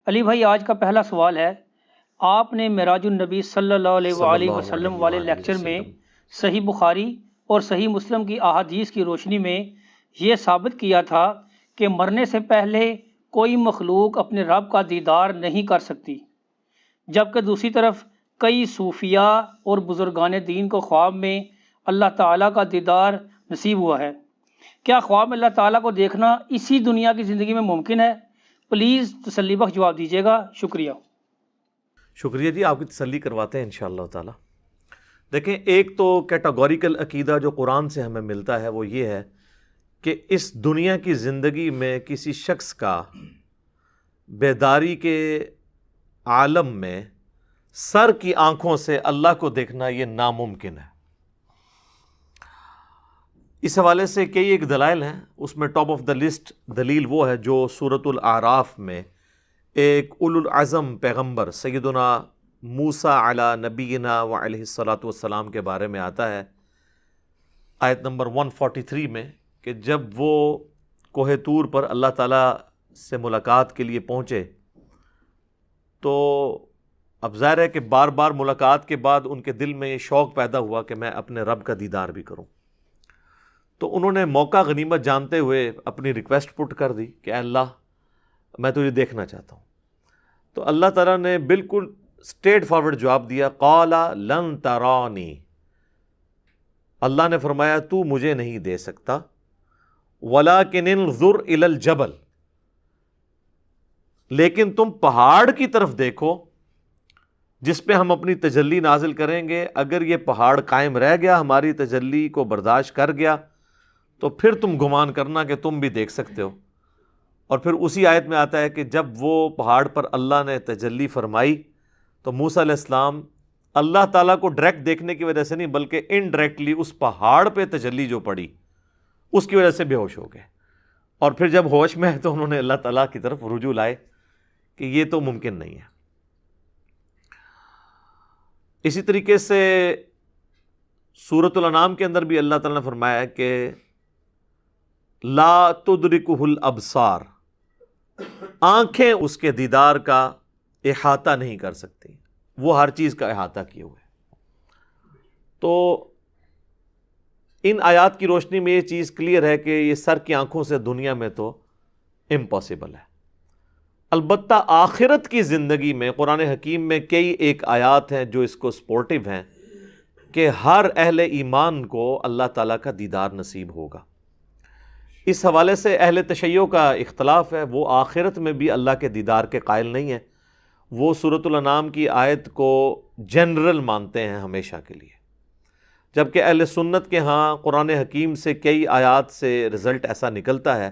علی بھائی، آج کا پہلا سوال ہے، آپ نے معراج النبی صلی اللہ علیہ صلی وآلہ اللہ وسلم علیہ والے وآلہ لیکچر میں وسلم صحیح بخاری اور صحیح مسلم کی احادیث کی روشنی میں یہ ثابت کیا تھا کہ مرنے سے پہلے کوئی مخلوق اپنے رب کا دیدار نہیں کر سکتی، جبکہ دوسری طرف کئی صوفیاء اور بزرگان دین کو خواب میں اللہ تعالیٰ کا دیدار نصیب ہوا ہے۔ کیا خواب میں اللہ تعالیٰ کو دیکھنا اسی دنیا کی زندگی میں ممکن ہے؟ پلیز تسلی بخش جواب دیجیے گا، شکریہ۔ شکریہ جی، آپ کی تسلی کرواتے ہیں انشاءاللہ تعالی۔ دیکھیں، ایک تو کیٹاگوریکل عقیدہ جو قرآن سے ہمیں ملتا ہے وہ یہ ہے کہ اس دنیا کی زندگی میں کسی شخص کا بیداری کے عالم میں سر کی آنکھوں سے اللہ کو دیکھنا یہ ناممکن ہے۔ اس حوالے سے کئی ایک دلائل ہیں، اس میں ٹاپ آف دا لسٹ دلیل وہ ہے جو سورۃ الاعراف میں ایک اولو العزم پیغمبر سیدنا موسیٰ علی نبینا وعلیہ الصلاۃ والسلام کے بارے میں آتا ہے، آیت نمبر 143 میں، کہ جب وہ کوہ طور پر اللہ تعالیٰ سے ملاقات کے لیے پہنچے تو اب ظاہر ہے کہ بار بار ملاقات کے بعد ان کے دل میں یہ شوق پیدا ہوا کہ میں اپنے رب کا دیدار بھی کروں، تو انہوں نے موقع غنیمت جانتے ہوئے اپنی ریکویسٹ پٹ کر دی کہ اے اللہ، میں تجھے دیکھنا چاہتا ہوں۔ تو اللہ تعالیٰ نے بالکل اسٹریٹ فارورڈ جواب دیا، قال لن ترانی، اللہ نے فرمایا تو مجھے نہیں دے سکتا، ولکن انظر الی الجبل، لیکن تم پہاڑ کی طرف دیکھو جس پہ ہم اپنی تجلی نازل کریں گے، اگر یہ پہاڑ قائم رہ گیا، ہماری تجلی کو برداشت کر گیا، تو پھر تم گمان کرنا کہ تم بھی دیکھ سکتے ہو۔ اور پھر اسی آیت میں آتا ہے کہ جب وہ پہاڑ پر اللہ نے تجلی فرمائی تو موسیٰ علیہ السلام اللہ تعالیٰ کو ڈائریکٹ دیکھنے کی وجہ سے نہیں بلکہ انڈائریکٹلی اس پہاڑ پہ تجلی جو پڑی اس کی وجہ سے بے ہوش ہو گئے، اور پھر جب ہوش میں ہے تو انہوں نے اللہ تعالیٰ کی طرف رجوع لائے کہ یہ تو ممکن نہیں ہے۔ اسی طریقے سے سورۃ الانعام کے اندر بھی اللہ تعالیٰ نے فرمایا ہے کہ لا تدرکہ الابصار، آنکھیں اس کے دیدار کا احاطہ نہیں کر سکتی، وہ ہر چیز کا احاطہ کیے ہوئے۔ تو ان آیات کی روشنی میں یہ چیز کلیئر ہے کہ یہ سر کی آنکھوں سے دنیا میں تو امپاسبل ہے۔ البتہ آخرت کی زندگی میں قرآن حکیم میں کئی ایک آیات ہیں جو اس کو سپورٹیو ہیں کہ ہر اہل ایمان کو اللہ تعالیٰ کا دیدار نصیب ہوگا۔ اس حوالے سے اہل تشیع کا اختلاف ہے، وہ آخرت میں بھی اللہ کے دیدار کے قائل نہیں ہیں، وہ سورۃ الانعام کی آیت کو جنرل مانتے ہیں ہمیشہ کے لیے، جبکہ اہل سنت کے ہاں قرآن حکیم سے کئی آیات سے رزلٹ ایسا نکلتا ہے،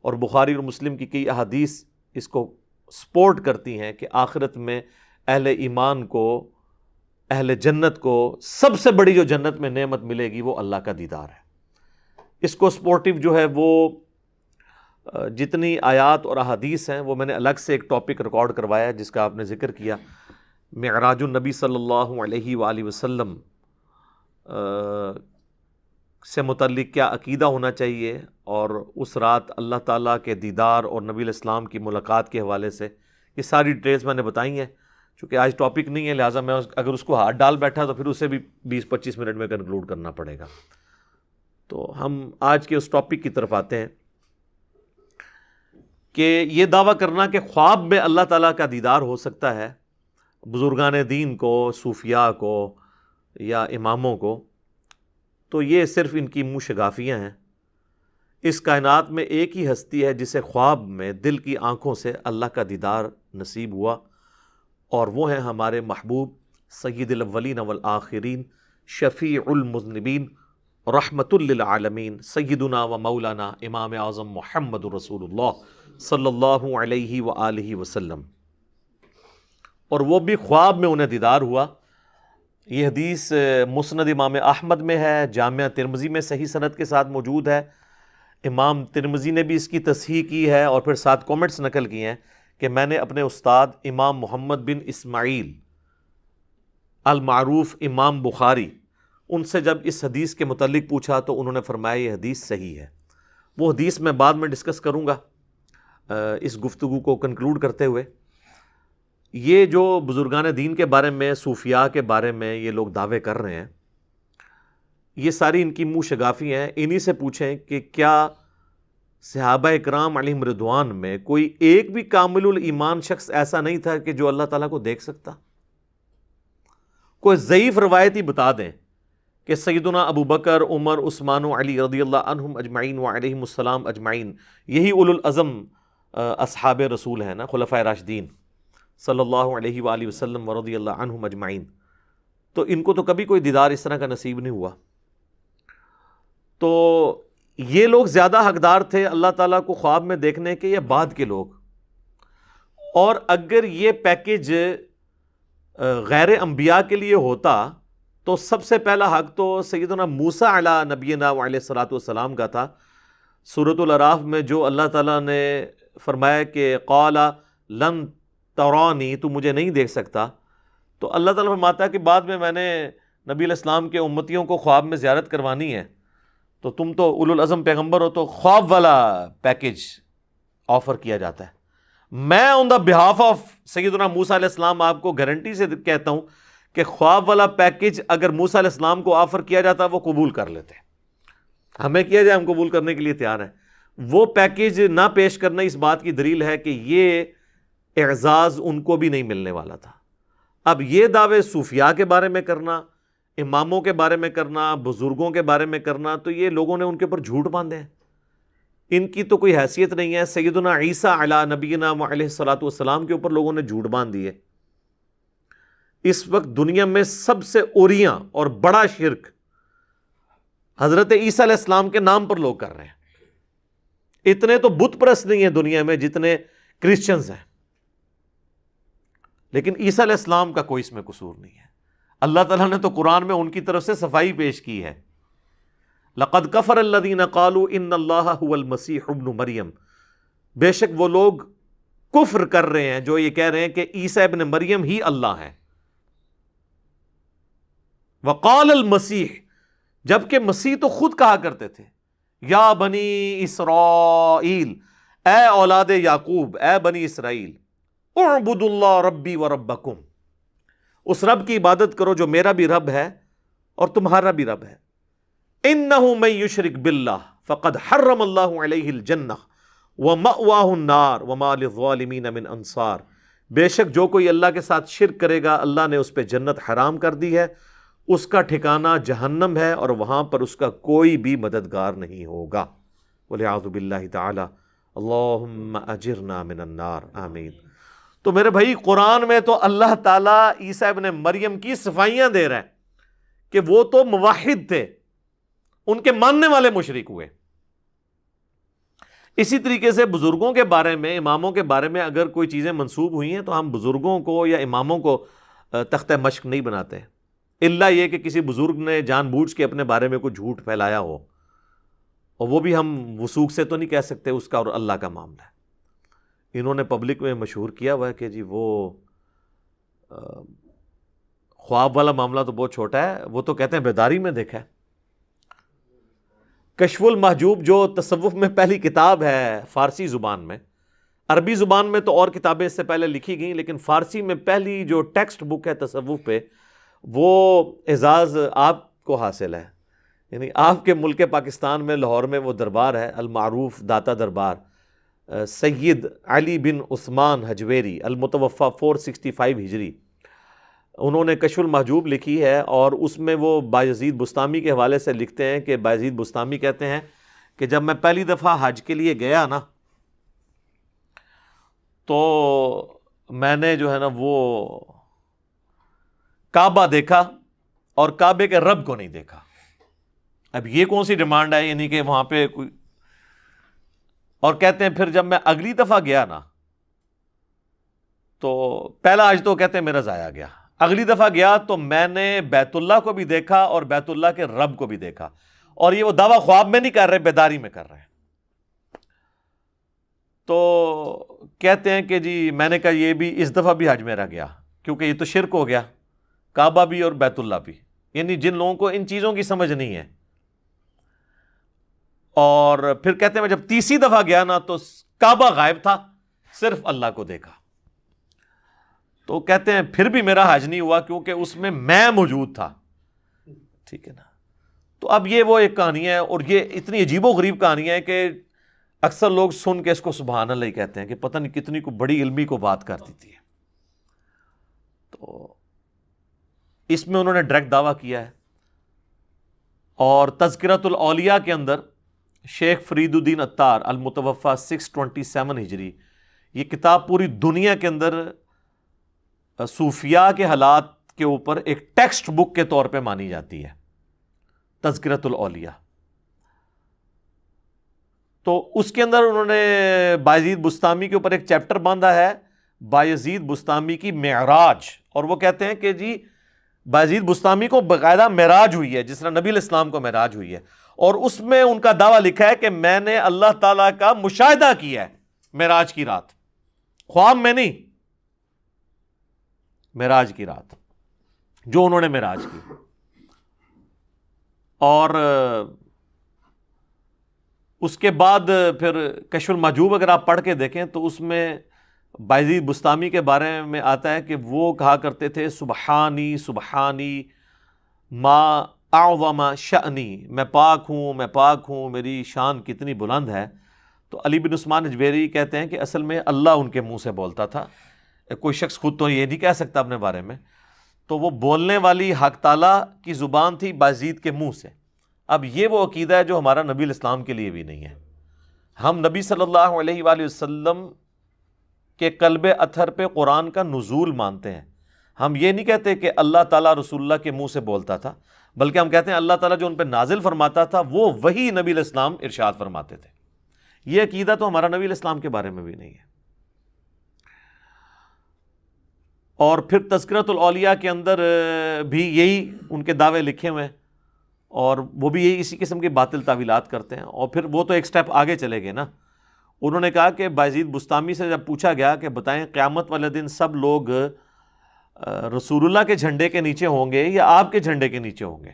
اور بخاری اور مسلم کی کئی احادیث اس کو سپورٹ کرتی ہیں کہ آخرت میں اہل ایمان کو، اہل جنت کو سب سے بڑی جو جنت میں نعمت ملے گی وہ اللہ کا دیدار ہے۔ اس کو سپورٹیو جو ہے وہ جتنی آیات اور احادیث ہیں وہ میں نے الگ سے ایک ٹاپک ریکارڈ کروایا ہے جس کا آپ نے ذکر کیا، معراج النبی صلی اللہ علیہ وآلہ وسلم سے متعلق کیا عقیدہ ہونا چاہیے، اور اس رات اللہ تعالیٰ کے دیدار اور نبی علیہ السلام کی ملاقات کے حوالے سے یہ ساری ڈیٹیلز میں نے بتائی ہیں۔ چونکہ آج ٹاپک نہیں ہے لہٰذا میں اگر اس کو ہاتھ ڈال بیٹھا تو پھر اسے بھی 20-25 منٹ میں کنکلوڈ کرنا پڑے گا۔ تو ہم آج کے اس ٹاپک کی طرف آتے ہیں کہ یہ دعویٰ کرنا کہ خواب میں اللہ تعالیٰ کا دیدار ہو سکتا ہے بزرگان دین کو، صوفیاء کو یا اماموں کو، تو یہ صرف ان کی منہ شگافیاں ہیں۔ اس کائنات میں ایک ہی ہستی ہے جسے خواب میں دل کی آنکھوں سے اللہ کا دیدار نصیب ہوا، اور وہ ہیں ہمارے محبوب سید الاولین والآخرین، شفیع المذنبین، رحمت للعالمین، سیدنا و مولانا امام اعظم محمد رسول اللہ صلی اللہ علیہ وآلہ وسلم، اور وہ بھی خواب میں انہیں دیدار ہوا۔ یہ حدیث مسند امام احمد میں ہے، جامعہ ترمذی میں صحیح سند کے ساتھ موجود ہے، امام ترمذی نے بھی اس کی تصحیح کی ہے اور پھر ساتھ کومنٹس نقل کیے ہیں کہ میں نے اپنے استاد امام محمد بن اسماعیل المعروف امام بخاری ان سے جب اس حدیث کے متعلق پوچھا تو انہوں نے فرمایا یہ حدیث صحیح ہے۔ وہ حدیث میں بعد میں ڈسکس کروں گا اس گفتگو کو کنکلوڈ کرتے ہوئے، یہ جو بزرگان دین کے بارے میں، صوفیاء کے بارے میں یہ لوگ دعوے کر رہے ہیں، یہ ساری ان کی منہ شگافی ہیں. انہی سے پوچھیں کہ کیا صحابہ اکرام علیہم رضوان میں کوئی ایک بھی کامل الایمان شخص ایسا نہیں تھا کہ جو اللہ تعالیٰ کو دیکھ سکتا؟ کوئی ضعیف روایتی بتا دیں کہ سیدنا ابو بکر، عمر، عثمان و علی رضی اللہ عنہم اجمعین وعلیہم السلام اجمعین، یہی اولو العزم اصحاب رسول ہیں نا، خلفائے راشدین صلی اللہ علیہ وآلہ وسلم ورضی اللہ عنہم اجمعین. تو ان کو تو کبھی کوئی دیدار اس طرح کا نصیب نہیں ہوا. تو یہ لوگ زیادہ حقدار تھے اللہ تعالیٰ کو خواب میں دیکھنے کے یا بعد کے لوگ؟ اور اگر یہ پیکیج غیر انبیاء کے لیے ہوتا تو سب سے پہلا حق تو سیدنا موسیٰ علی نبینا علیہ الصلوۃ والسلام کا تھا. سورۃ الاعراف میں جو اللہ تعالیٰ نے فرمایا کہ قال لن ترانی، تو مجھے نہیں دیکھ سکتا، تو اللہ تعالیٰ فرماتا ہے کہ بعد میں نے نبی علیہ السلام کے امتیوں کو خواب میں زیارت کروانی ہے، تو تم تو اولو العزم پیغمبر ہو، تو خواب والا پیکیج آفر کیا جاتا ہے. میں آن دا بہاف آف سیدنا موسیٰ علیہ السلام آپ کو گارنٹی سے کہتا ہوں کہ خواب والا پیکیج اگر موسیٰ علیہ السلام کو آفر کیا جاتا وہ قبول کر لیتے. ہمیں کیا جائے، ہم قبول کرنے کے لیے تیار ہیں. وہ پیکیج نہ پیش کرنا اس بات کی دلیل ہے کہ یہ اعزاز ان کو بھی نہیں ملنے والا تھا. اب یہ دعوے صوفیاء کے بارے میں کرنا، اماموں کے بارے میں کرنا، بزرگوں کے بارے میں کرنا، تو یہ لوگوں نے ان کے اوپر جھوٹ باندھے ہیں. ان کی تو کوئی حیثیت نہیں ہے. سیدنا عیسیٰ علی نبینا علیہ الصلوۃ والسلام کے اوپر لوگوں نے جھوٹ باندھ دیے. اس وقت دنیا میں سب سے اوریاں اور بڑا شرک حضرت عیسیٰ علیہ السلام کے نام پر لوگ کر رہے ہیں. اتنے تو بت پرست نہیں ہیں دنیا میں جتنے کرسچنز ہیں، لیکن عیسیٰ علیہ السلام کا کوئی اس میں قصور نہیں ہے. اللہ تعالیٰ نے تو قرآن میں ان کی طرف سے صفائی پیش کی ہے. لقد کفر الذین قالوا ان اللہ هو المسیح ابن مریم، بے شک وہ لوگ کفر کر رہے ہیں جو یہ کہہ رہے ہیں کہ عیسیٰ ابن مریم ہی اللہ ہے. وقال المسیح، جبکہ مسیح تو خود کہا کرتے تھے یا بنی اسرائیل، اے اولاد یعقوب، اے بنی اسرائیل، اعبدوا اللہ ربی و ربکم، اس رب کی عبادت کرو جو میرا بھی رب ہے اور تمہارا بھی رب ہے. انہ من یشرک باللہ فقد حرم اللہ علیہ الجنہ ومأواہ النار وما للظالمین من انصار، بے شک جو کوئی اللہ کے ساتھ شرک کرے گا اللہ نے اس پہ جنت حرام کر دی ہے، اس کا ٹھکانہ جہنم ہے اور وہاں پر اس کا کوئی بھی مددگار نہیں ہوگا. والعیاذ باللہ تعالی. اللہم اجرنا من النار، آمین. تو میرے بھائی قرآن میں تو اللہ تعالیٰ عیسیٰ ابن مریم کی صفائیاں دے رہا ہے کہ وہ تو موحد تھے، ان کے ماننے والے مشرک ہوئے. اسی طریقے سے بزرگوں کے بارے میں، اماموں کے بارے میں اگر کوئی چیزیں منسوب ہوئی ہیں تو ہم بزرگوں کو یا اماموں کو تختہ مشق نہیں بناتے، الا یہ کہ کسی بزرگ نے جان بوجھ کے اپنے بارے میں کوئی جھوٹ پھیلایا ہو، اور وہ بھی ہم وثوق سے تو نہیں کہہ سکتے، اس کا اور اللہ کا معاملہ ہے. انہوں نے پبلک میں مشہور کیا ہوا ہے کہ جی وہ خواب والا معاملہ تو بہت چھوٹا ہے، وہ تو کہتے ہیں بیداری میں دیکھا ہے. کشف المحجوب جو تصوف میں پہلی کتاب ہے فارسی زبان میں، عربی زبان میں تو اور کتابیں اس سے پہلے لکھی گئیں، لیکن فارسی میں پہلی جو ٹیکسٹ بک ہے تصوف پہ، وہ اعزاز آپ کو حاصل ہے. یعنی آپ کے ملک پاکستان میں لاہور میں وہ دربار ہے المعروف داتا دربار، سید علی بن عثمان حجویری المتوفہ 465 ہجری، انہوں نے کشف المحجوب لکھی ہے، اور اس میں وہ بایزید بستامی کے حوالے سے لکھتے ہیں کہ بایزید بستامی کہتے ہیں کہ جب میں پہلی دفعہ حج کے لیے گیا نا، تو میں نے جو ہے نا وہ کعبہ دیکھا اور کعبے کے رب کو نہیں دیکھا. اب یہ کون سی ڈیمانڈ ہے، یعنی کہ وہاں پہ کوئی، اور کہتے ہیں پھر جب میں اگلی دفعہ گیا نا تو پہلا حج تو کہتے ہیں میرا ضائع گیا، اگلی دفعہ گیا تو میں نے بیت اللہ کو بھی دیکھا اور بیت اللہ کے رب کو بھی دیکھا. اور یہ وہ دعویٰ خواب میں نہیں کر رہے، بیداری میں کر رہے ہیں. تو کہتے ہیں کہ جی میں نے کہا یہ بھی اس دفعہ بھی حج میرا گیا، کیونکہ یہ تو شرک ہو گیا، کعبہ بھی اور بیت اللہ بھی. یعنی جن لوگوں کو ان چیزوں کی سمجھ نہیں ہے. اور پھر کہتے ہیں میں جب تیسری دفعہ گیا نا تو کعبہ غائب تھا، صرف اللہ کو دیکھا. تو کہتے ہیں پھر بھی میرا حج نہیں ہوا کیونکہ اس میں موجود تھا. ٹھیک ہے نا. تو اب یہ وہ ایک کہانی ہے, اور یہ اتنی عجیب و غریب کہانی ہے کہ اکثر لوگ سن کے اس کو سبحان اللہ ہی کہتے ہیں کہ پتہ نہیں کتنی کو بڑی علمی کو بات کر دیتی ہے. تو اس میں انہوں نے ڈائریکٹ دعویٰ کیا ہے. اور تذکرۃ الاولیاء کے اندر شیخ فرید الدین عطار المتوفی 627 ہجری, یہ کتاب پوری دنیا کے اندر صوفیاء کے حالات کے اوپر ایک ٹیکسٹ بک کے طور پہ مانی جاتی ہے, تذکرۃ الاولیاء. تو اس کے اندر انہوں نے بایزید بستامی کے اوپر ایک چیپٹر باندھا ہے, بایزید بستامی کی معراج. اور وہ کہتے ہیں کہ جی بایزید بستامی کو باقاعدہ معراج ہوئی ہے جس طرح نبی علیہ السلام کو معراج ہوئی ہے, اور اس میں ان کا دعویٰ لکھا ہے کہ میں نے اللہ تعالیٰ کا مشاہدہ کیا ہے معراج کی رات, خواب میں نہیں, معراج کی رات جو انہوں نے معراج کی. اور اس کے بعد پھر کشف المحجوب اگر آپ پڑھ کے دیکھیں تو اس میں بایزید بستامی کے بارے میں آتا ہے کہ وہ کہا کرتے تھے سبحانی سبحانی ما اعظم شأنی, میں پاک ہوں, میری شان کتنی بلند ہے. تو علی بن عثمان اجویری کہتے ہیں کہ اصل میں اللہ ان کے منہ سے بولتا تھا, کوئی شخص خود تو یہ نہیں کہہ سکتا اپنے بارے میں, تو وہ بولنے والی حق تعالیٰ کی زبان تھی بایزید کے منہ سے. اب یہ وہ عقیدہ ہے جو ہمارا نبی الاسلام کے لیے بھی نہیں ہے. ہم نبی صلی اللہ علیہ وآلہ وسلم کے قلب اطہر پہ قرآن کا نزول مانتے ہیں. ہم یہ نہیں کہتے کہ اللہ تعالیٰ رسول اللہ کے منہ سے بولتا تھا, بلکہ ہم کہتے ہیں اللہ تعالیٰ جو ان پہ نازل فرماتا تھا وہ وہی نبی علیہ السلام ارشاد فرماتے تھے. یہ عقیدہ تو ہمارا نبی علیہ السلام کے بارے میں بھی نہیں ہے. اور پھر تذکرۃ الاولیاء کے اندر بھی یہی ان کے دعوے لکھے ہوئے ہیں, اور وہ بھی یہی اسی قسم کی باطل تعویلات کرتے ہیں. اور پھر وہ تو ایک سٹیپ آگے چلے گئے نا, انہوں نے کہا کہ بایزید بستامی سے جب پوچھا گیا کہ بتائیں قیامت والے دن سب لوگ رسول اللہ کے جھنڈے کے نیچے ہوں گے یا آپ کے جھنڈے کے نیچے ہوں گے؟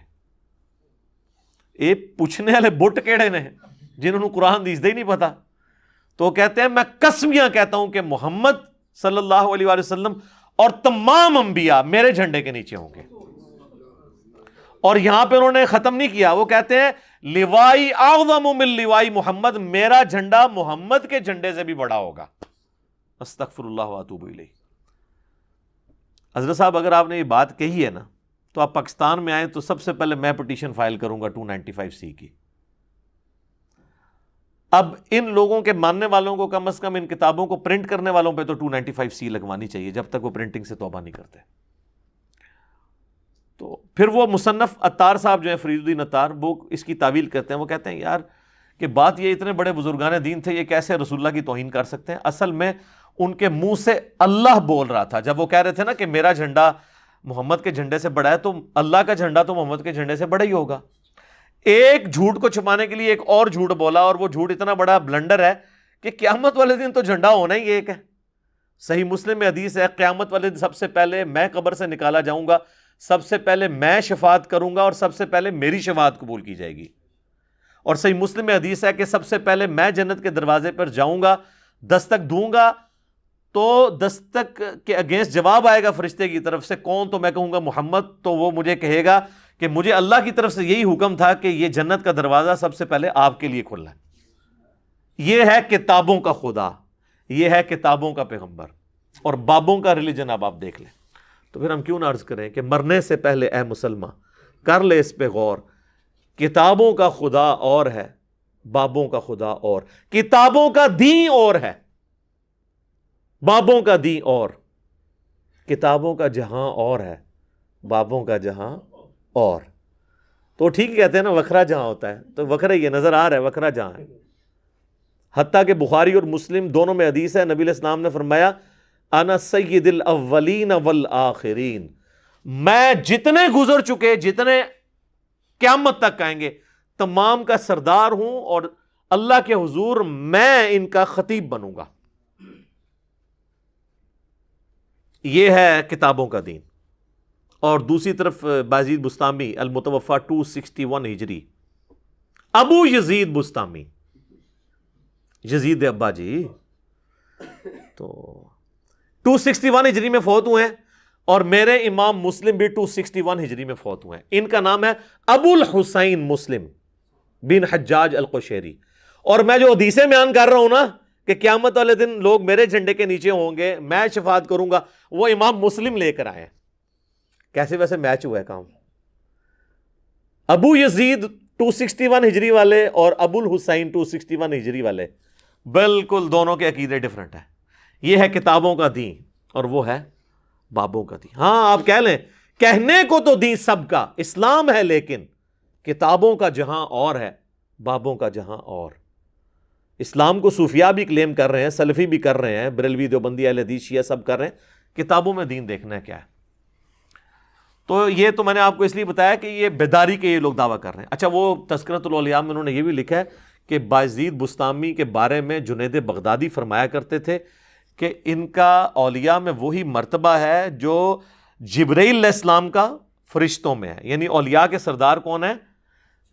یہ پوچھنے والے بٹ کیڑے نے جنہوں نے قرآن دیس دے ہی نہیں پتا. تو کہتے ہیں میں قسمیاں کہتا ہوں کہ محمد صلی اللہ علیہ وآلہ وسلم اور تمام انبیاء میرے جھنڈے کے نیچے ہوں گے. اور یہاں پہ انہوں نے ختم نہیں کیا, وہ کہتے ہیں لوائی اعظم من لوائی محمد, میرا جھنڈا محمد کے جھنڈے سے بھی بڑا ہوگا. استغفر اللہ واتوب الیہ. حضرت صاحب اگر آپ نے یہ بات کہی ہے نا تو آپ پاکستان میں آئیں تو سب سے پہلے میں پٹیشن فائل کروں گا 295C کی. اب ان لوگوں کے ماننے والوں کو کم از کم ان کتابوں کو پرنٹ کرنے والوں پہ تو 295C لگوانی چاہیے جب تک وہ پرنٹنگ سے توبہ نہیں کرتے. تو پھر وہ مصنف عطار صاحب جو ہیں فرید الدین عطار, وہ اس کی تعویل کرتے ہیں. وہ کہتے ہیں یار کہ بات یہ اتنے بڑے بزرگان دین تھے, یہ کیسے رسول اللہ کی توہین کر سکتے ہیں؟ اصل میں ان کے منہ سے اللہ بول رہا تھا جب وہ کہہ رہے تھے نا کہ میرا جھنڈا محمد کے جھنڈے سے بڑا ہے, تو اللہ کا جھنڈا تو محمد کے جھنڈے سے بڑا ہی ہوگا. ایک جھوٹ کو چھپانے کے لیے ایک اور جھوٹ بولا, اور وہ جھوٹ اتنا بڑا بلنڈر ہے کہ قیامت والے دن تو جھنڈا ہونا ہی ایک ہے. صحیح مسلم میں حدیث ہے قیامت والے دن سب سے پہلے میں قبر سے نکالا جاؤں گا, سب سے پہلے میں شفاعت کروں گا, اور سب سے پہلے میری شفاعت قبول کی جائے گی. اور صحیح مسلم میں حدیث ہے کہ سب سے پہلے میں جنت کے دروازے پر جاؤں گا, دستک دوں گا, تو دستک کے اگینسٹ جواب آئے گا فرشتے کی طرف سے, کون؟ تو میں کہوں گا محمد. تو وہ مجھے کہے گا کہ مجھے اللہ کی طرف سے یہی حکم تھا کہ یہ جنت کا دروازہ سب سے پہلے آپ کے لیے کھلا ہے. یہ ہے کتابوں کا خدا, یہ ہے کتابوں کا پیغمبر, اور بابوں کا ریلیجن اب آپ دیکھ لیں. تو پھر ہم کیوں نہ عرض کریں کہ مرنے سے پہلے اے مسلمان کر لے اس پہ غور, کتابوں کا خدا اور ہے, بابوں کا خدا اور. کتابوں کا دین اور ہے, بابوں کا دین اور. کتابوں کا جہاں اور ہے, بابوں کا جہاں اور. تو ٹھیک کہتے ہیں نا وکھرا جہاں ہوتا ہے, تو وکھرا یہ نظر آ رہا ہے وکھرا جہاں ہے. حتیٰ کہ بخاری اور مسلم دونوں میں حدیث ہے, نبی علیہ السلام نے فرمایا انا سید الاولین والآخرین, میں جتنے گزر چکے, جتنے قیامت تک آئیں گے, تمام کا سردار ہوں, اور اللہ کے حضور میں ان کا خطیب بنوں گا. یہ ہے کتابوں کا دین. اور دوسری طرف بایزید بستامی المتوفی 261 ہجری, ابو یزید بستامی, یزید ابا جی, تو 261 ہجری میں فوت ہوئے ہیں، اور میرے امام مسلم بھی 261 ہجری میں فوت ہوئے ہیں۔ ان کا نام ہے ابو الحسین مسلم بن حجاج القشیری۔ اور میں جو حدیثیں بیان کر رہا ہوں نا کہ قیامت والے دن لوگ میرے جھنڈے کے نیچے ہوں گے، میں شفاعت کروں گا، وہ امام مسلم لے کر آئے۔ کیسے ویسے میچ ہوا ہے کام؟ ابو یزید 261 ہجری والے اور ابو الحسین 261 ہجری والے، بالکل دونوں کے عقیدے ڈیفرنٹ ہیں۔ یہ ہے کتابوں کا دین اور وہ ہے بابوں کا دین۔ ہاں آپ کہہ لیں، کہنے کو تو دین سب کا اسلام ہے، لیکن کتابوں کا جہاں اور ہے، بابوں کا جہاں اور۔ اسلام کو صوفیاء بھی کلیم کر رہے ہیں، سلفی بھی کر رہے ہیں، بریلوی دیوبندی اہل حدیث شیعہ سب کر رہے ہیں، کتابوں میں دین دیکھنا ہے کیا ہے۔ تو یہ تو میں نے آپ کو اس لیے بتایا کہ یہ بیداری کے یہ لوگ دعویٰ کر رہے ہیں۔ اچھا، وہ تذکرۃ الاولیاء میں انہوں نے یہ بھی لکھا ہے کہ بایزید بستامی کے بارے میں جنید بغدادی فرمایا کرتے تھے کہ ان کا اولیاء میں وہی مرتبہ ہے جو جبرائیل علیہ السلام کا فرشتوں میں ہے، یعنی اولیاء کے سردار کون ہیں؟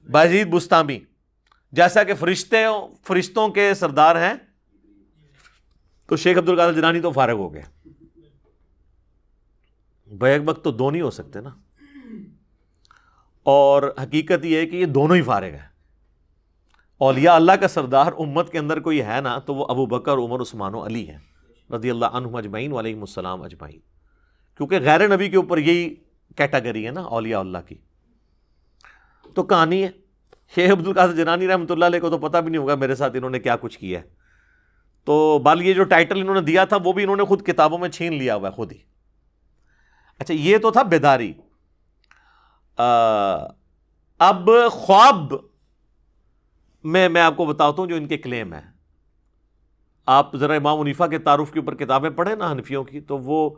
بایزید بستامی، جیسا کہ فرشتوں کے سردار ہیں۔ تو شیخ عبد القادر جیلانی تو فارغ ہو گئے، بیک وقت تو دو نہیں ہو سکتے نا، اور حقیقت یہ ہے کہ یہ دونوں ہی فارغ ہیں۔ اولیاء اللہ کا سردار امت کے اندر کوئی ہے نا تو وہ ابو بکر، عمر، عثمان و علی ہیں رضی اللہ عنہم اجمعین وعلیہم السلام اجمعین، کیونکہ غیر نبی کے اوپر یہی کیٹیگری ہے نا اولیاء اللہ کی۔ تو کہانی ہے، شیخ عبد القادر جیلانی رحمۃ اللہ علیہ کو تو پتہ بھی نہیں ہوگا میرے ساتھ انہوں نے کیا کچھ کیا ہے۔ تو بال یہ جو ٹائٹل انہوں نے دیا تھا وہ بھی انہوں نے خود کتابوں میں چھین لیا ہوا ہے خود ہی۔ اچھا، یہ تو تھا بیداری۔ اب خواب میں آپ کو بتاتا ہوں جو ان کے کلیم ہے۔ آپ ذرا امام حنیفہ کے تعارف کے اوپر کتابیں پڑھیں نا حنفیوں کی، تو وہ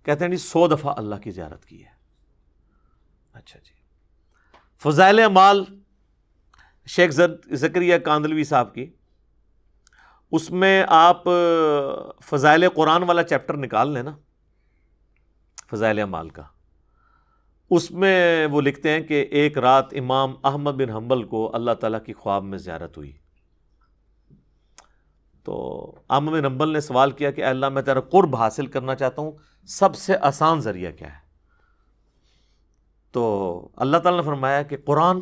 کہتے ہیں جی 100 دفعہ اللہ کی زیارت کی ہے۔ اچھا جی، فضائل اعمال شیخ زکریا کاندلوی صاحب کی، اس میں آپ فضائل قرآن والا چیپٹر نکال لیں نا، فضائل اعمال کا، اس میں وہ لکھتے ہیں کہ ایک رات امام احمد بن حنبل کو اللہ تعالیٰ کی خواب میں زیارت ہوئی۔ تو احمد بن حنبل نے سوال کیا کہ اے اللہ، میں تیرا قرب حاصل کرنا چاہتا ہوں، سب سے آسان ذریعہ کیا ہے؟ تو اللہ تعالیٰ نے فرمایا کہ قرآن۔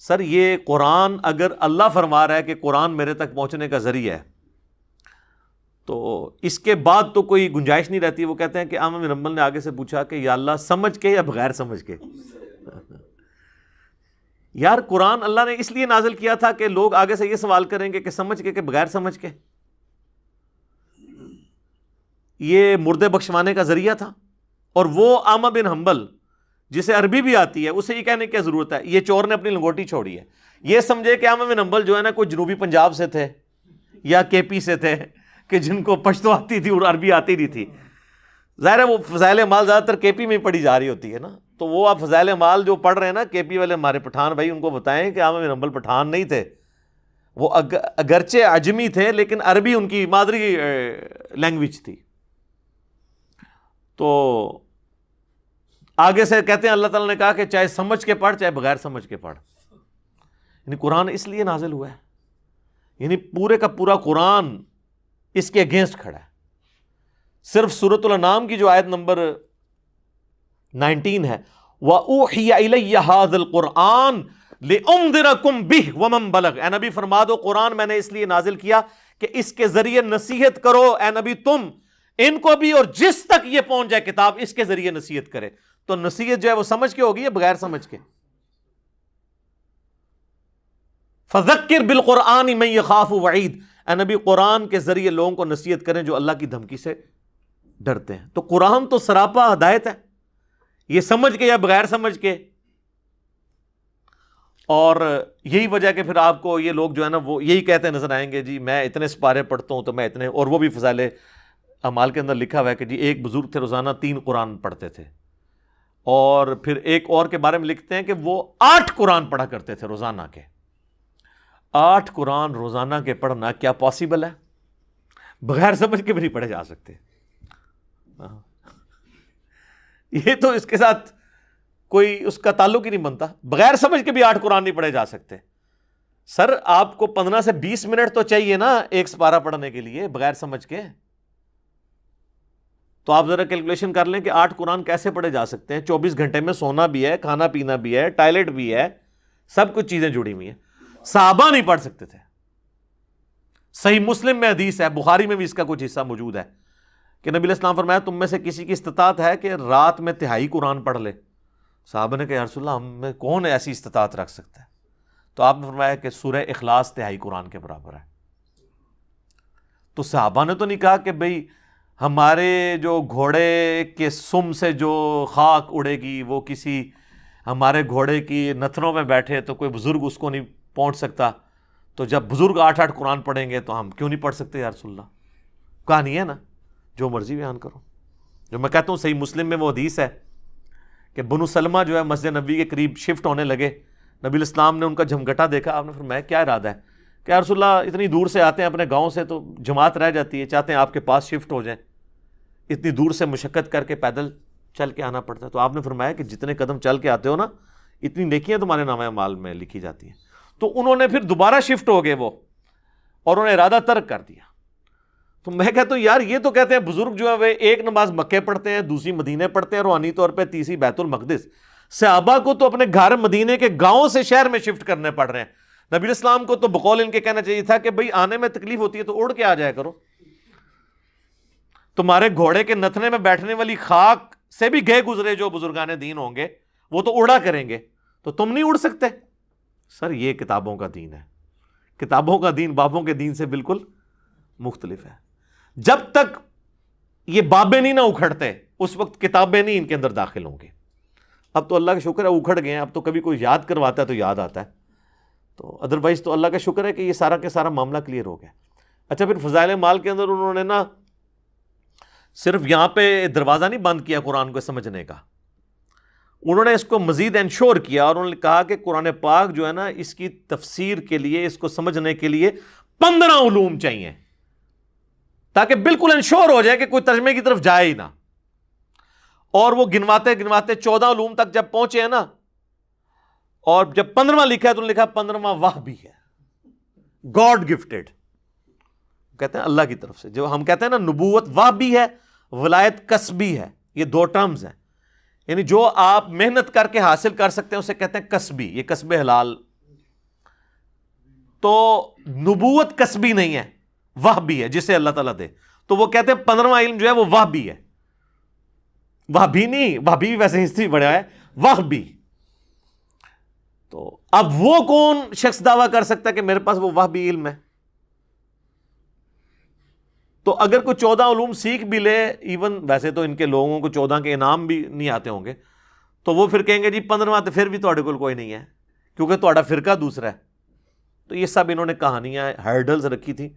سر یہ قرآن، اگر اللہ فرما رہا ہے کہ قرآن میرے تک پہنچنے کا ذریعہ ہے تو اس کے بعد تو کوئی گنجائش نہیں رہتی۔ وہ کہتے ہیں کہ احمد بن حنبل نے آگے سے پوچھا کہ یا اللہ، سمجھ کے یا بغیر سمجھ کے؟ یار قرآن اللہ نے اس لیے نازل کیا تھا کہ لوگ آگے سے یہ سوال کریں گے کہ سمجھ کے کہ بغیر سمجھ کے؟ یہ مردے بخشوانے کا ذریعہ تھا۔ اور وہ احمد بن حنبل جسے عربی بھی آتی ہے، اسے یہ کہنے کی کیا ضرورت ہے؟ یہ چور نے اپنی لنگوٹی چھوڑی ہے۔ یہ سمجھے کہ احمد بن حنبل جو ہے نا کوئی جنوبی پنجاب سے تھے یا کے پی سے تھے کہ جن کو پشتو آتی تھی اور عربی آتی نہیں تھی۔ ظاہر ہے وہ فضائل اعمال زیادہ تر کے پی میں پڑھی جا رہی ہوتی ہے نا، تو وہ آپ فضائل اعمال جو پڑھ رہے ہیں نا کے پی والے ہمارے پٹھان بھائی، ان کو بتائیں کہ احمد بن حنبل پٹھان نہیں تھے، وہ اگرچہ عجمی تھے لیکن عربی ان کی مادری لینگویج تھی۔ تو آگے سے کہتے ہیں اللہ تعالیٰ نے کہا کہ چاہے سمجھ کے پڑھ چاہے بغیر سمجھ کے پڑھ۔ یعنی قرآن اس لیے نازل ہوا ہے، یعنی پورے کا پورا قرآن اس کے اگینسٹ کھڑا ہے۔ صرف سورۃ الانعام کی جو آیت نمبر 19 ہے، وَأُوحِيَ إِلَيَّ هَذَا الْقُرْآنُ لِأُنذِرَكُم بِهِ وَمَن بَلَغَ۔ اے نبی فرما دو قرآن میں نے اس لیے نازل کیا کہ اس کے ذریعے نصیحت کرو، اے نبی تم ان کو بھی، اور جس تک یہ پہنچ جائے کتاب اس کے ذریعے نصیحت کرے۔ تو نصیحت جو ہے وہ سمجھ کے ہوگی یا بغیر سمجھ کے؟ فَذَكِّرْ بِالْقُرْآنِ مَن يَخَافُ وَعِيدٍ، اے نبی قرآن کے ذریعے لوگوں کو نصیحت کریں جو اللہ کی دھمکی سے ڈرتے ہیں۔ تو قرآن تو سراپا ہدایت ہے، یہ سمجھ کے یا بغیر سمجھ کے۔ اور یہی وجہ کہ پھر آپ کو یہ لوگ جو ہے نا وہ یہی کہتے نظر آئیں گے، جی میں اتنے سپارے پڑھتا ہوں تو میں اتنے، اور وہ بھی فضائل اعمال کے اندر لکھا ہوا ہے کہ جی ایک بزرگ تھے روزانہ 3 قرآن پڑھتے تھے، اور پھر ایک اور کے بارے میں لکھتے ہیں کہ وہ 8 قرآن پڑھا کرتے تھے روزانہ کے۔ 8 قرآن روزانہ کے پڑھنا کیا پاسبل ہے؟ بغیر سمجھ کے بھی نہیں پڑھے جا سکتے۔ یہ تو اس کے ساتھ کوئی اس کا تعلق ہی نہیں بنتا، بغیر سمجھ کے بھی 8 قرآن نہیں پڑھے جا سکتے۔ سر آپ کو 15 سے 20 منٹ تو چاہیے نا ایک سپارہ پڑھنے کے لیے بغیر سمجھ کے۔ تو آپ ذرا کیلکولیشن کر لیں کہ 8 قرآن کیسے پڑھے جا سکتے ہیں. 24 گھنٹے میں سونا بھی ہے, کھانا پینا بھی ہے, ٹائلٹ بھی ہے, سب کچھ چیزیں جڑی ہوئی ہیں. صحابہ نہیں پڑھ سکتے تھے. صحیح مسلم میں حدیث ہے, بخاری میں بھی اس کا کچھ حصہ موجود ہے کہ نبی علیہ السلام فرمایا تم میں سے کسی کی استطاعت ہے کہ رات میں تہائی قرآن پڑھ لے. صحابہ نے کہا یا رسول اللہ ہم میں کون ایسی استطاعت رکھ سکتا ہے؟ تو آپ نے فرمایا کہ سورہ اخلاص تہائی قرآن کے برابر ہے. تو صحابہ نے تو نہیں کہا کہ بھئی ہمارے جو گھوڑے کے سم سے جو خاک اڑے گی وہ کسی ہمارے گھوڑے کی نتنوں میں بیٹھے تو کوئی بزرگ اس کو نہیں پہنچ سکتا, تو جب بزرگ 8 قرآن پڑھیں گے تو ہم کیوں نہیں پڑھ سکتے یا رسول اللہ؟ کہانی ہے نا, جو مرضی بیان کرو. جو میں کہتا ہوں صحیح مسلم میں وہ حدیث ہے کہ بنو سلمہ جو ہے مسجد نبی کے قریب شفٹ ہونے لگے. نبی الاسلام نے ان کا جھمگٹا دیکھا, آپ نے فرمایا کیا ارادہ ہے؟ کہ یا رسول اللہ اتنی دور سے آتے ہیں اپنے گاؤں سے تو جماعت رہ جاتی ہے, چاہتے ہیں آپ کے پاس شفٹ ہو جائیں. اتنی دور سے مشقت کر کے پیدل چل کے آنا پڑتا ہے. تو آپ نے فرمایا کہ جتنے قدم چل کے آتے ہو نا اتنی نیکیاں تمہارے نامہ اعمال میں لکھی جاتی ہیں. تو انہوں نے پھر دوبارہ شفٹ ہو گئے وہ, اور انہوں نے ارادہ ترک کر دیا. تو میں کہتا ہوں یار یہ تو کہتے ہیں بزرگ جو ہے وہ ایک نماز مکے پڑھتے ہیں, دوسری مدینے پڑھتے ہیں, روحانی طور پہ تیسری بیت المقدس. صحابہ کو تو اپنے گھر مدینے کے گاؤں سے شہر میں شفٹ کرنے پڑ رہے ہیں. نبی الاسلام کو تو بقول ان کے کہنا چاہیے تھا کہ بھئی آنے میں تکلیف ہوتی ہے تو اڑ کے آ جایا کرو. تمہارے گھوڑے کے نتنے میں بیٹھنے والی خاک سے بھی گئے گزرے جو بزرگان دین ہوں گے وہ تو اڑا کریں گے, تو تم نہیں اڑ سکتے. سر یہ کتابوں کا دین ہے. کتابوں کا دین بابوں کے دین سے بالکل مختلف ہے. جب تک یہ بابے نہیں نہ اکھڑتے اس وقت کتابیں نہیں ان کے اندر داخل ہوں گے. اب تو اللہ کا شکر ہے اکھڑ گئے ہیں, اب تو کبھی کوئی یاد کرواتا ہے تو یاد آتا ہے. تو ادروائز تو اللہ کا شکر ہے کہ یہ سارا کے سارا معاملہ کلیئر ہو گیا. اچھا پھر فضائل مال کے اندر انہوں نے نا صرف یہاں پہ دروازہ نہیں بند کیا قرآن کو سمجھنے کا, انہوں نے اس کو مزید انشور کیا اور انہوں نے کہا کہ قرآن پاک جو ہے نا اس کی تفسیر کے لیے, اس کو سمجھنے کے لیے 15 علوم چاہیے تاکہ بالکل انشور ہو جائے کہ کوئی ترجمے کی طرف جائے ہی نہ. اور وہ گنواتے گنواتے 14 علوم تک جب پہنچے ہیں نا, اور جب 15واں لکھا ہے تو لکھا 15واں وحبی ہے, گاڈ گفٹڈ, کہتے ہیں اللہ کی طرف سے. جو ہم کہتے ہیں نا نبوت وحبی ہے, ولایت کسبی ہے, یہ 2 ٹرمز ہیں. یعنی جو آپ محنت کر کے حاصل کر سکتے ہیں اسے کہتے ہیں کسبی, یہ کسب حلال. تو نبوت کسبی نہیں ہے, وحبی ہے جسے اللہ تعالیٰ دے. تو وہ کہتے ہیں 15واں علم جو ہے وہ وحبی ہے. وحبی نہیں, وحبی ویسے ہسٹری بڑھا ہے, وحبی. تو اب وہ کون شخص دعویٰ کر سکتا ہے کہ میرے پاس وہ وحبی علم ہے؟ تو اگر کوئی 14 علوم سیکھ بھی لے, ایون ویسے تو ان کے لوگوں کو 14 کے انعام بھی نہیں آتے ہوں گے, تو وہ پھر کہیں گے جی 15واں تو پھر بھی تہاڈے کول کوئی نہیں ہے کیونکہ تہاڈا فرقہ دوسرا ہے. تو یہ سب انہوں نے کہانیاں ہرڈلز رکھی تھی.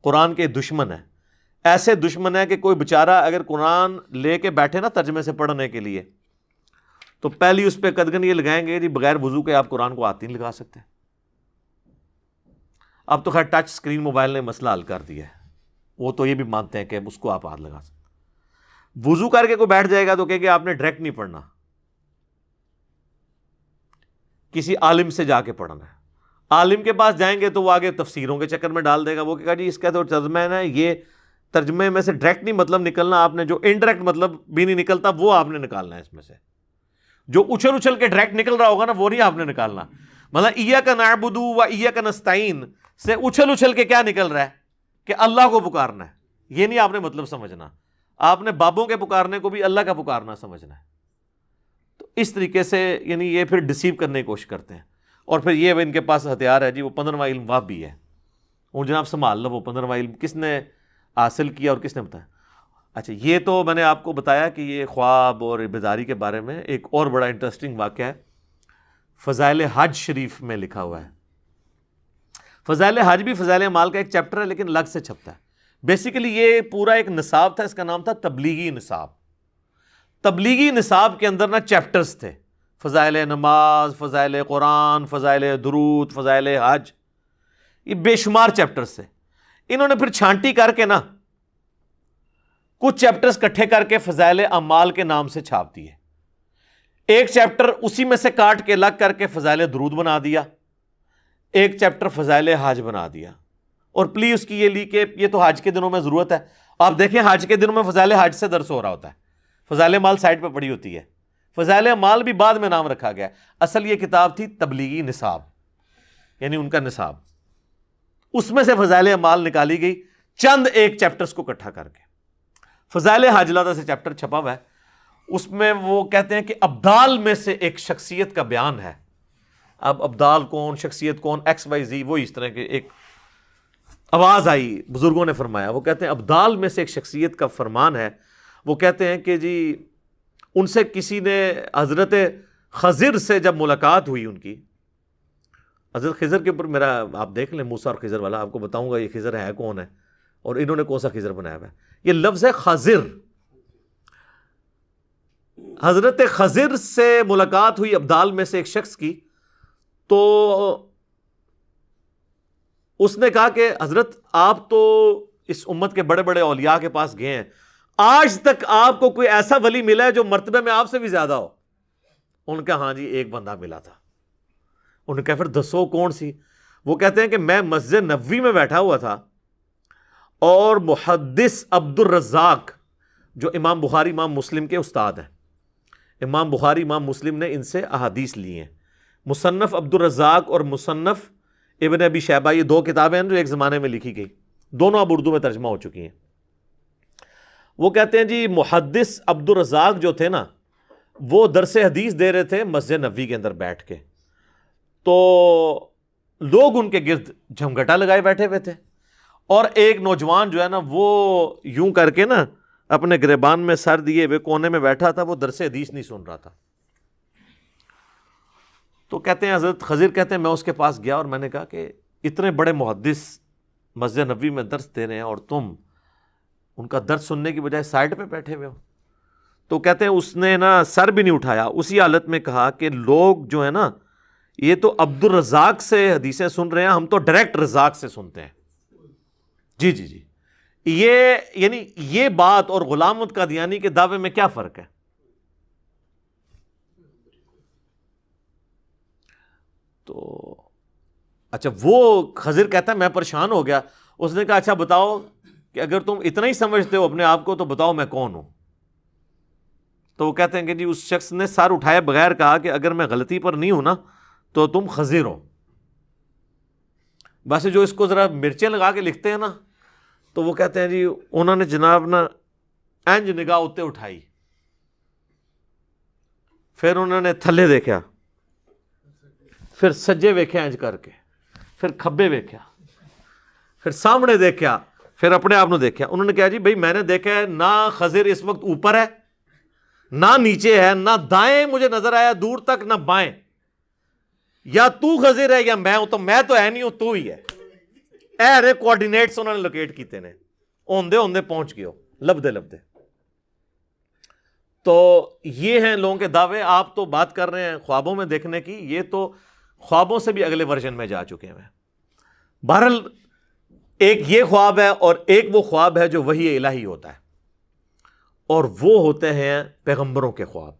قرآن کے دشمن ہے, ایسے دشمن ہے کہ کوئی بیچارہ اگر قرآن لے کے بیٹھے نا ترجمے سے پڑھنے کے لیے تو پہلی اس پہ قدغن یہ لگائیں گے جی بغیر وضو کے آپ قرآن کو ہاتھ نہیں لگا سکتے. اب تو خیر ٹچ سکرین موبائل نے مسئلہ حل کر دیا ہے, وہ تو یہ بھی مانتے ہیں کہ اس کو آپ ہاتھ لگا سکتے. وضو کر کے کوئی بیٹھ جائے گا تو کہے کہ آپ نے ڈائریکٹ نہیں پڑھنا, کسی عالم سے جا کے پڑھنا ہے. عالم کے پاس جائیں گے تو وہ آگے تفسیروں کے چکر میں ڈال دے گا. وہ کہے گا جی اس کا تو ترجمہ ہے نا, یہ ترجمے میں سے ڈائریکٹ نہیں مطلب نکلنا, آپ نے جو انڈائریکٹ مطلب بھی نہیں نکلتا وہ آپ نے نکالنا ہے. اس میں سے جو اچھل اچھل کے ڈائریکٹ نکل رہا ہوگا نا وہ نہیں آپ نے نکالنا. مطلب ایاک نعبد و ایاک نستعین سے اچھل اچھل کے کیا نکل رہا ہے کہ اللہ کو پکارنا ہے, یہ نہیں آپ نے مطلب سمجھنا. آپ نے بابوں کے پکارنے کو بھی اللہ کا پکارنا سمجھنا ہے. تو اس طریقے سے یعنی یہ پھر ڈسیو کرنے کی کوشش کرتے ہیں. اور پھر یہ ان کے پاس ہتھیار ہے جی وہ 15واں علم وحبی ہے. اور جناب سنبھال لو وہ 15واں علم کس نے حاصل کیا اور کس نے بتایا. اچھا یہ تو میں نے آپ کو بتایا کہ یہ خواب اور بیداری کے بارے میں. ایک اور بڑا انٹرسٹنگ واقعہ ہے, فضائل حج شریف میں لکھا ہوا ہے. فضائل حج بھی فضائل اعمال کا ایک چیپٹر ہے لیکن الگ سے چھپتا ہے. بیسیکلی یہ پورا ایک نصاب تھا, اس کا نام تھا تبلیغی نصاب. تبلیغی نصاب کے اندر نا چیپٹرز تھے, فضائل نماز, فضائل قرآن, فضائل درود, فضائل حج, یہ بے شمار چیپٹرز تھے. انہوں نے پھر چھانٹی کر کے نا کچھ چیپٹرز کٹھے کر کے فضائل اعمال کے نام سے چھاپ دیے. ایک چیپٹر اسی میں سے کاٹ کے الگ کر کے فضائل درود بنا دیا, ایک چیپٹر فضائل حج بنا دیا. اور پلیز اس کی یہ لی کہ یہ تو حج کے دنوں میں ضرورت ہے, آپ دیکھیں حج کے دنوں میں فضائل حج سے درس ہو رہا ہوتا ہے، فضائل مال سائڈ پہ پڑی ہوتی ہے، فضائل مال بھی بعد میں نام رکھا گیا. اصل یہ کتاب تھی تبلیغی نصاب، یعنی ان کا نصاب، اس میں سے فضائل مال نکالی گئی چند ایک چیپٹرز کو اکٹھا کر کے. فضائل حج علیحدہ سے چیپٹر چھپا ہوا ہے، اس میں وہ کہتے ہیں کہ ابدال میں سے ایک شخصیت کا بیان ہے. اب ابدال کون، شخصیت کون، ایکس وائی زی، وہ اس طرح کے ایک آواز آئی، بزرگوں نے فرمایا. وہ کہتے ہیں ابدال میں سے ایک شخصیت کا فرمان ہے. وہ کہتے ہیں کہ جی ان سے کسی نے حضرت خضر سے جب ملاقات ہوئی ان کی، حضرت خضر کے اوپر میرا آپ دیکھ لیں موسیٰ اور خضر والا، آپ کو بتاؤں گا یہ خضر ہے کون ہے اور انہوں نے کون سا خضر بنایا ہوا ہے. یہ لفظ ہے خضر. حضرت خضر سے ملاقات ہوئی ابدال میں سے ایک شخص کی، تو اس نے کہا کہ حضرت آپ تو اس امت کے بڑے بڑے اولیاء کے پاس گئے ہیں، آج تک آپ کو کوئی ایسا ولی ملا ہے جو مرتبے میں آپ سے بھی زیادہ ہو؟ ان کا ہاں جی ایک بندہ ملا تھا. انہوں نے کہا پھر دسو کون سی؟ وہ کہتے ہیں کہ میں مسجد نبوی میں بیٹھا ہوا تھا اور محدث عبد الرزاق جو امام بخاری امام مسلم کے استاد ہیں، امام بخاری امام مسلم نے ان سے احادیث لی ہیں. مصنف عبد الرزاق اور مصنف ابن ابی شیبہ، یہ دو کتابیں ہیں جو ایک زمانے میں لکھی گئی، دونوں اب اردو میں ترجمہ ہو چکی ہیں. وہ کہتے ہیں جی محدث عبد الرزاق جو تھے نا، وہ درس حدیث دے رہے تھے مسجد نبوی کے اندر بیٹھ کے، تو لوگ ان کے گرد جھمگٹا لگائے بیٹھے ہوئے تھے، اور ایک نوجوان جو ہے نا وہ یوں کر کے نا اپنے گریبان میں سر دیے ہوئے کونے میں بیٹھا تھا، وہ درس حدیث نہیں سن رہا تھا. تو کہتے ہیں حضرت خضر کہتے ہیں میں اس کے پاس گیا اور میں نے کہا کہ اتنے بڑے محدث مسجد نبوی میں درس دے رہے ہیں اور تم ان کا درس سننے کی بجائے سائڈ پہ بیٹھے ہوئے ہو. تو کہتے ہیں اس نے نا سر بھی نہیں اٹھایا، اسی حالت میں کہا کہ لوگ جو ہے نا یہ تو عبد الرزاق سے حدیثیں سن رہے ہیں، ہم تو ڈائریکٹ رزاق سے سنتے ہیں. جی جی جی، یہ یعنی یہ بات اور غلام احمد قادیانی کے دعوے میں کیا فرق ہے؟ تو اچھا وہ خضر کہتا ہے میں پریشان ہو گیا. اس نے کہا اچھا بتاؤ کہ اگر تم اتنا ہی سمجھتے ہو اپنے آپ کو تو بتاؤ میں کون ہوں. تو وہ کہتے ہیں کہ جی اس شخص نے سر اٹھائے بغیر کہا کہ اگر میں غلطی پر نہیں ہوں نا تو تم خضر ہو. ویسے جو اس کو ذرا مرچیں لگا کے لکھتے ہیں نا، تو وہ کہتے ہیں جی انہوں نے جناب نا اینج نگاہ اتے اٹھائی، پھر انہوں نے تھلے دیکھا، پھر سجے ویکھے اینج کر کے، پھر کھبے ویکھیا، پھر سامنے دیکھا، پھر اپنے آپ نے دیکھا. انہوں نے کہا جی بھائی میں نے دیکھا ہے نہ خضر اس وقت اوپر ہے نہ نیچے ہے، نہ دائیں مجھے نظر آیا دور تک نہ بائیں، یا تو خضر ہے یا میں ہوں. تو میں تو ہے نہیں ہوں، تو ہی ہے. اے رے کوآرڈینیٹس انہوں نے لوکیٹ کیتے نے، اوندے اوندے پہنچ گئے ہو لبدے لبدے. تو یہ ہیں لوگوں کے دعوے. آپ تو بات کر رہے ہیں خوابوں میں دیکھنے کی، یہ تو خوابوں سے بھی اگلے ورژن میں جا چکے ہیں. بہرحال ایک یہ خواب ہے اور ایک وہ خواب ہے جو وحی الہی ہوتا ہے، اور وہ ہوتے ہیں پیغمبروں کے خواب.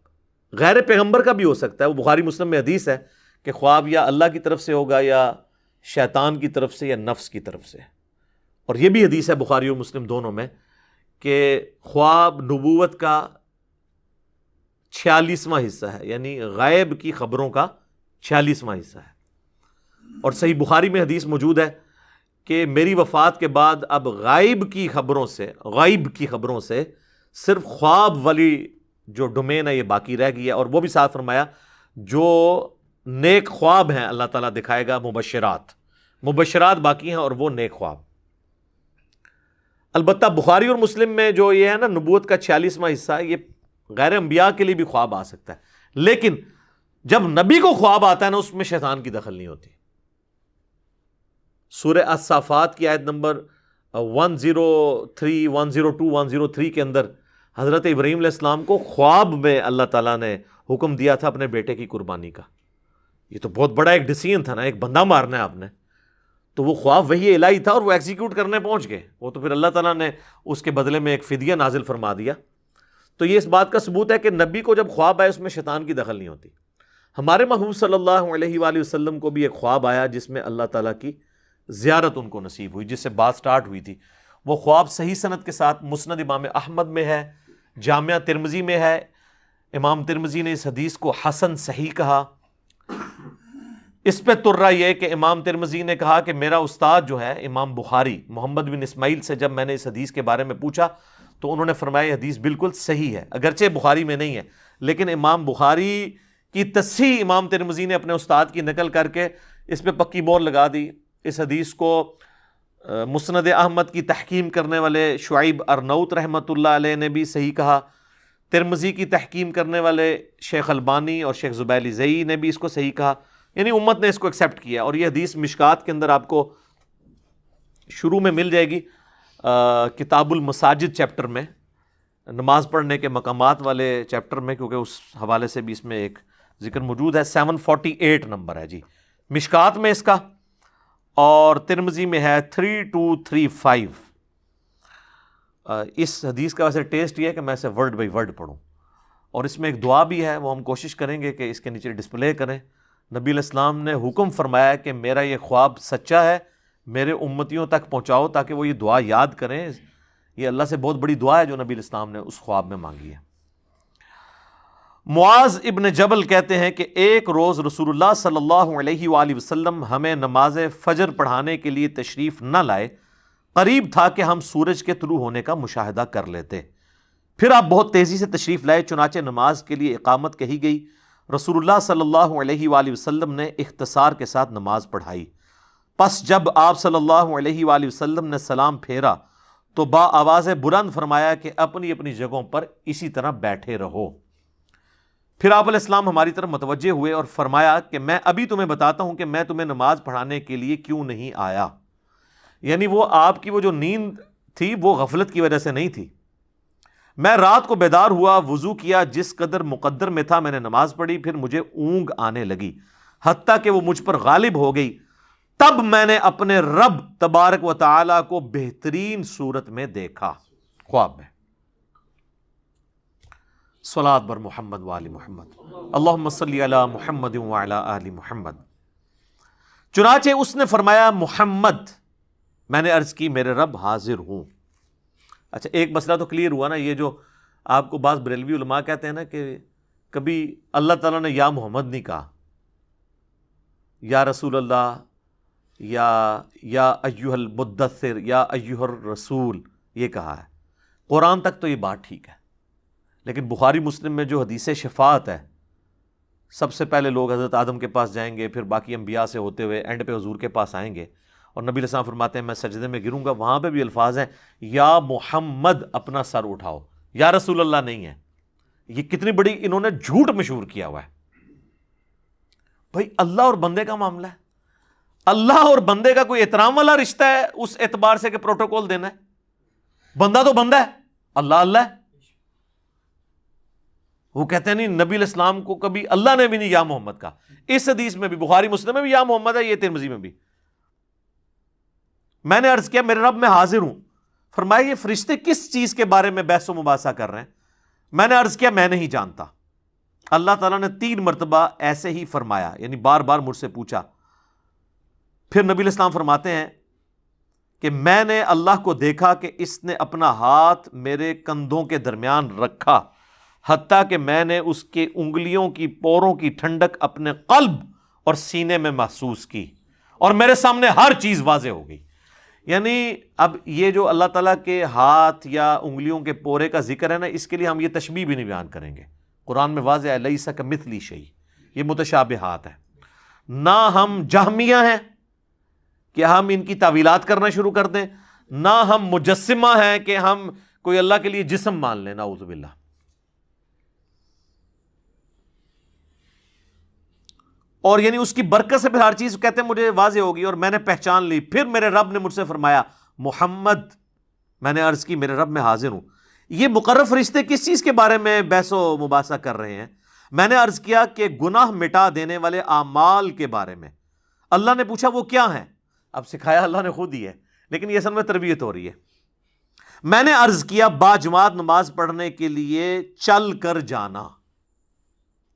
غیر پیغمبر کا بھی ہو سکتا ہے. وہ بخاری مسلم میں حدیث ہے کہ خواب یا اللہ کی طرف سے ہوگا یا شیطان کی طرف سے یا نفس کی طرف سے. اور یہ بھی حدیث ہے بخاری اور مسلم دونوں میں کہ خواب نبوت کا 46واں حصہ ہے، یعنی غائب کی خبروں کا 46واں حصہ ہے. اور صحیح بخاری میں حدیث موجود ہے کہ میری وفات کے بعد اب غائب کی خبروں سے صرف خواب والی جو ڈومین ہے یہ باقی رہ گئی ہے. اور وہ بھی ساتھ فرمایا جو نیک خواب ہیں اللہ تعالیٰ دکھائے گا، مبشرات باقی ہیں اور وہ نیک خواب. البتہ بخاری اور مسلم میں جو یہ ہے نا نبوت کا 46واں حصہ ہے، یہ غیر انبیاء کے لیے بھی خواب آ سکتا ہے، لیکن جب نبی کو خواب آتا ہے نا اس میں شیطان کی دخل نہیں ہوتی. سورہ الصافات کی آیت نمبر 103 102 103 کے اندر حضرت ابراہیم علیہ السلام کو خواب میں اللہ تعالیٰ نے حکم دیا تھا اپنے بیٹے کی قربانی کا. یہ تو بہت بڑا ایک ڈیسیژن تھا نا، ایک بندہ مارنا ہے آپ نے. تو وہ خواب وہی الہی تھا اور وہ ایگزیکیوٹ کرنے پہنچ گئے. وہ تو پھر اللہ تعالیٰ نے اس کے بدلے میں ایک فدیہ نازل فرما دیا. تو یہ اس بات کا ثبوت ہے کہ نبی کو جب خواب آئے اس میں شیطان کی دخل نہیں ہوتی. ہمارے محبوب صلی اللہ علیہ وآلہ وسلم کو بھی ایک خواب آیا جس میں اللہ تعالیٰ کی زیارت ان کو نصیب ہوئی، جس سے بات سٹارٹ ہوئی تھی. وہ خواب صحیح سند کے ساتھ مسند امام احمد میں ہے، جامعہ ترمذی میں ہے. امام ترمذی نے اس حدیث کو حسن صحیح کہا. اس پہ ترا یہ کہ امام ترمذی نے کہا کہ میرا استاد جو ہے امام بخاری محمد بن اسماعیل سے جب میں نے اس حدیث کے بارے میں پوچھا تو انہوں نے فرمایا یہ حدیث بالکل صحیح ہے، اگرچہ بخاری میں نہیں ہے، لیکن امام بخاری کی تصحیح امام ترمذی نے اپنے استاد کی نقل کر کے اس پہ پکی مور لگا دی. اس حدیث کو مسند احمد کی تحکیم کرنے والے شعیب ارنوت رحمۃ اللہ علیہ نے بھی صحیح کہا. ترمذی کی تحکیم کرنے والے شیخ البانی اور شیخ زبیلی زئی نے بھی اس کو صحیح کہا، یعنی امت نے اس کو ایکسیپٹ کیا. اور یہ حدیث مشکات کے اندر آپ کو شروع میں مل جائے گی، کتاب المساجد چیپٹر میں، نماز پڑھنے کے مقامات والے چیپٹر میں، کیونکہ اس حوالے سے بھی اس میں ایک ذکر موجود ہے. 748 نمبر ہے جی مشکات میں اس کا، اور ترمذی میں ہے 3235. اس حدیث کا ویسے ٹیسٹ یہ ہے کہ میں اسے ورڈ بائی ورڈ پڑھوں، اور اس میں ایک دعا بھی ہے، وہ ہم کوشش کریں گے کہ اس کے نیچے ڈسپلے کریں. نبی علیہ السلام نے حکم فرمایا کہ میرا یہ خواب سچا ہے، میرے امتیوں تک پہنچاؤ تاکہ وہ یہ دعا یاد کریں. یہ اللہ سے بہت بڑی دعا ہے جو نبی علیہ السلام نے اس خواب میں مانگی ہے. معاذ ابن جبل کہتے ہیں کہ ایک روز رسول اللہ صلی اللہ علیہ وآلہ وسلم ہمیں نماز فجر پڑھانے کے لیے تشریف نہ لائے. قریب تھا کہ ہم سورج کے طلوع ہونے کا مشاہدہ کر لیتے. پھر آپ بہت تیزی سے تشریف لائے، چنانچہ نماز کے لیے اقامت کہی گئی. رسول اللہ صلی اللہ علیہ وآلہ وسلم نے اختصار کے ساتھ نماز پڑھائی. پس جب آپ صلی اللہ علیہ وآلہ وسلم نے سلام پھیرا تو با آواز بلند فرمایا کہ اپنی اپنی جگہوں پر اسی طرح بیٹھے رہو. پھر آپ علیہ السلام ہماری طرف متوجہ ہوئے اور فرمایا کہ میں ابھی تمہیں بتاتا ہوں کہ میں تمہیں نماز پڑھانے کے لیے کیوں نہیں آیا. یعنی وہ آپ کی وہ جو نیند تھی وہ غفلت کی وجہ سے نہیں تھی. میں رات کو بیدار ہوا، وضو کیا، جس قدر مقدر میں تھا میں نے نماز پڑھی، پھر مجھے اونگ آنے لگی حتیٰ کہ وہ مجھ پر غالب ہو گئی. تب میں نے اپنے رب تبارک و تعالی کو بہترین صورت میں دیکھا خواب میں. صلاۃ بر محمد وآل محمد اللہم صلی علی محمد وعلی آل محمد. چنانچہ اس نے فرمایا محمد. میں نے عرض کی میرے رب حاضر ہوں. اچھا ایک مسئلہ تو کلیئر ہوا نا. یہ جو آپ کو بعض بریلوی علماء کہتے ہیں نا کہ کبھی اللہ تعالیٰ نے یا محمد نہیں کہا، یا رسول اللہ، یا ایھا المدثر، یا ایھا الرسول یہ کہا ہے. قرآن تک تو یہ بات ٹھیک ہے، لیکن بخاری مسلم میں جو حدیث شفاعت ہے، سب سے پہلے لوگ حضرت آدم کے پاس جائیں گے، پھر باقی انبیاء سے ہوتے ہوئے اینڈ پہ حضور کے پاس آئیں گے، اور نبی علیہ السلام فرماتے ہیں میں سجدے میں گروں گا. وہاں پہ بھی الفاظ ہیں یا محمد اپنا سر اٹھاؤ، یا رسول اللہ نہیں ہے. یہ کتنی بڑی انہوں نے جھوٹ مشہور کیا ہوا ہے. بھائی اللہ اور بندے کا معاملہ ہے، اللہ اور بندے کا کوئی احترام والا رشتہ ہے اس اعتبار سے کہ پروٹوکول دینا ہے. بندہ تو بندہ ہے، اللہ اللہ ہے. وہ کہتے ہیں نہیں، نبی علیہ السلام کو کبھی اللہ نے بھی نہیں یا محمد کا. اس حدیث میں بھی بخاری مسلم میں بھی یا محمد ہے، یہ ترمذی میں بھی. میں نے عرض کیا میرے رب میں حاضر ہوں. فرمایا یہ فرشتے کس چیز کے بارے میں بحث و مباحثہ کر رہے ہیں؟ میں نے عرض کیا میں نہیں جانتا. اللہ تعالیٰ نے 3 مرتبہ ایسے ہی فرمایا، یعنی بار بار مجھ سے پوچھا. پھر نبی علیہ السلام فرماتے ہیں کہ میں نے اللہ کو دیکھا کہ اس نے اپنا ہاتھ میرے کندھوں کے درمیان رکھا، حتیٰ کہ میں نے اس کے انگلیوں کی پوروں کی ٹھنڈک اپنے قلب اور سینے میں محسوس کی، اور میرے سامنے ہر چیز واضح ہو گئی. یعنی اب یہ جو اللہ تعالیٰ کے ہاتھ یا انگلیوں کے پورے کا ذکر ہے نا، اس کے لیے ہم یہ تشبیہ بھی نہیں بیان کریں گے. قرآن میں واضح ہے لیس کمثلہ شیء، یہ متشابہات ہے. نہ ہم جہمیہ ہیں کہ ہم ان کی تعویلات کرنا شروع کر دیں، نہ ہم مجسمہ ہیں کہ ہم کوئی اللہ کے لیے جسم مان لیں، نعوذ باللہ. اور یعنی اس کی برکت سے پھر ہر چیز کہتے ہیں مجھے واضح ہوگی اور میں نے پہچان لی. پھر میرے رب نے مجھ سے فرمایا محمد. میں نے عرض کی میرے رب میں حاضر ہوں. یہ مقرر فرشتے کس چیز کے بارے میں بحث و مباحثہ کر رہے ہیں؟ میں نے عرض کیا کہ گناہ مٹا دینے والے اعمال کے بارے میں. اللہ نے پوچھا وہ کیا ہیں؟ اب سکھایا اللہ نے خود ہی ہے، لیکن یہ اصل میں تربیت ہو رہی ہے. میں نے عرض کیا باجماعت نماز پڑھنے کے لیے چل کر جانا.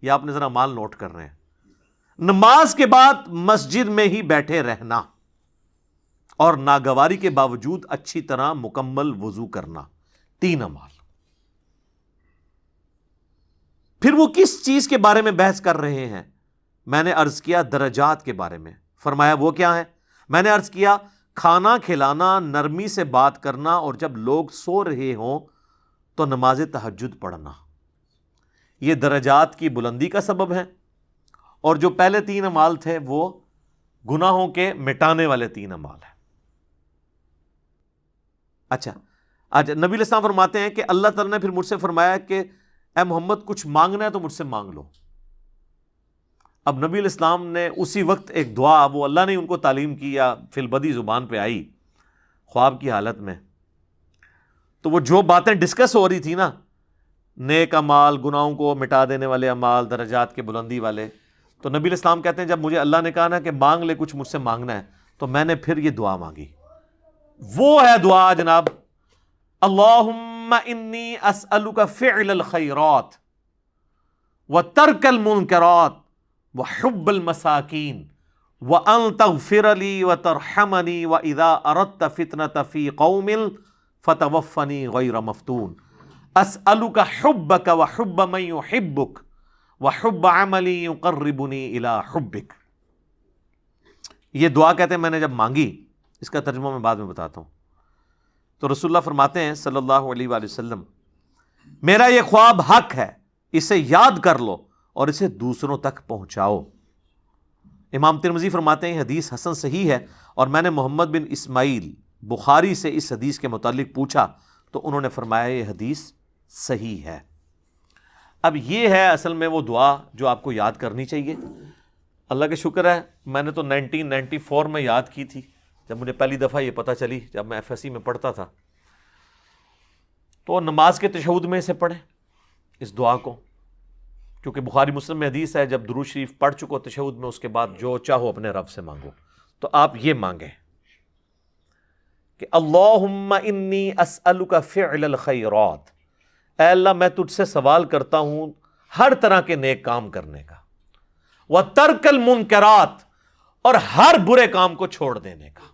یہ آپ نے ذرا مال نوٹ کر رہے ہیں. نماز کے بعد مسجد میں ہی بیٹھے رہنا، اور ناگواری کے باوجود اچھی طرح مکمل وضو کرنا، 3 اعمال۔ پھر وہ کس چیز کے بارے میں بحث کر رہے ہیں؟ میں نے عرض کیا درجات کے بارے میں۔ فرمایا وہ کیا ہے؟ میں نے عرض کیا کھانا کھلانا، نرمی سے بات کرنا، اور جب لوگ سو رہے ہوں تو نماز تہجد پڑھنا، یہ درجات کی بلندی کا سبب ہے۔ اور جو پہلے 3 اعمال تھے وہ گناہوں کے مٹانے والے 3 اعمال ہیں۔ اچھا، آج نبی علیہ السلام فرماتے ہیں کہ اللہ تعالیٰ نے پھر مجھ سے فرمایا کہ اے محمد کچھ مانگنا ہے تو مجھ سے مانگ لو۔ اب نبی علیہ السلام نے اسی وقت ایک دعا، وہ اللہ نے ان کو تعلیم کی یا فی البدی زبان پہ آئی خواب کی حالت میں، تو وہ جو باتیں ڈسکس ہو رہی تھی نا، نیک اعمال، گناہوں کو مٹا دینے والے اعمال، درجات کے بلندی والے، تو نبی علیہ السلام کہتے ہیں جب مجھے اللہ نے کہا نا کہ مانگ لے کچھ مجھ سے مانگنا ہے، تو میں نے پھر یہ دعا مانگی۔ وہ ہے دعا جناب، اللہم انی اسألک فعل الخیرات وترک المنکرات وحب المساکین وان تغفر لی وترحمنی واذا اردت فتنة فی قوم فتوفنی غیر مفتون اسألک حبک وحب من یحبک وحب عملی یقربنی الی حبک۔ یہ دعا کہتے ہیں میں نے جب مانگی، اس کا ترجمہ میں بعد میں بتاتا ہوں، تو رسول اللہ فرماتے ہیں صلی اللہ علیہ وآلہ وسلم میرا یہ خواب حق ہے، اسے یاد کر لو اور اسے دوسروں تک پہنچاؤ۔ امام ترمذی فرماتے ہیں یہ حدیث حسن صحیح ہے، اور میں نے محمد بن اسماعیل بخاری سے اس حدیث کے متعلق پوچھا تو انہوں نے فرمایا یہ حدیث صحیح ہے۔ اب یہ ہے اصل میں وہ دعا جو آپ کو یاد کرنی چاہیے۔ اللہ کا شکر ہے میں نے تو 1994 میں یاد کی تھی، جب مجھے پہلی دفعہ یہ پتہ چلی، جب میں ایف ایس سی میں پڑھتا تھا، تو نماز کے تشہد میں اسے پڑھیں اس دعا کو، کیونکہ بخاری مسلم میں حدیث ہے جب درود شریف پڑھ چکو تشہد میں، اس کے بعد جو چاہو اپنے رب سے مانگو۔ تو آپ یہ مانگیں کہ اللہم انی اسألک فعل الخیرات، اے اللہ میں تجھ سے سوال کرتا ہوں ہر طرح کے نیک کام کرنے کا، وترک المنکرات، اور ہر برے کام کو چھوڑ دینے کا،